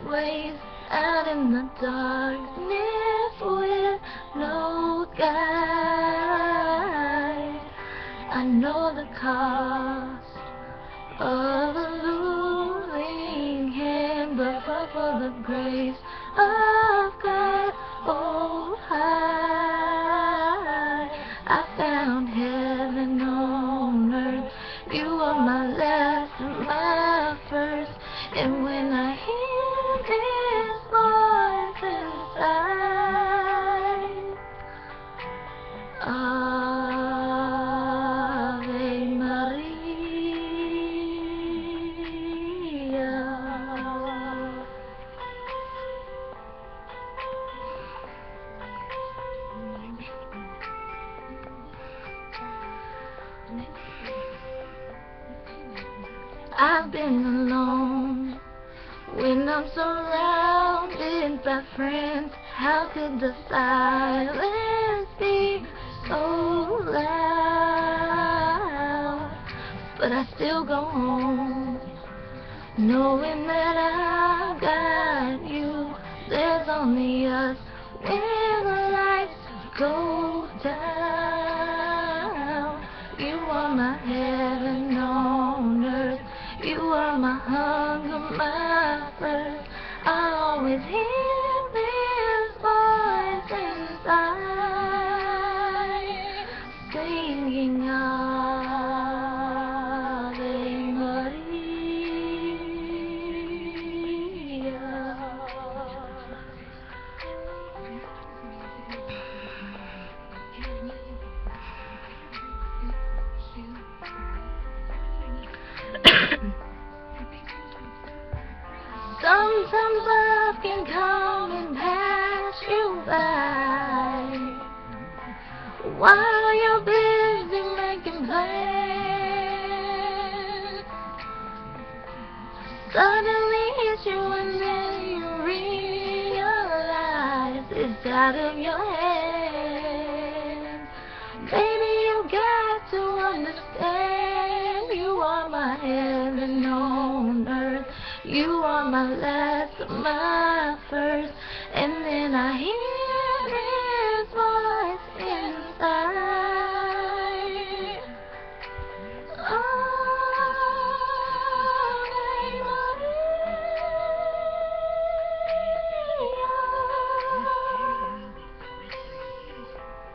ways out in the darkness with no guide. I know the cost of a losing hand, but for the grace of God, oh, I found heaven on earth. You are my last and my first, and when I hear His voice inside, Ave Maria. I've been alone when I'm surrounded by friends. How could the silence be so loud? But I still go home, knowing that I got you. There's only us when the lights go down. You are my heaven on earth. You are my hunger, my thirst. I always hear His voice inside, singing Ave Maria. Sometimes love can come and pass you by while you're busy making plans. Suddenly hits you and then you realize it's out of your hands. Baby, you got to understand, you are my heaven on earth. You are my last, my first, and then I hear His voice inside.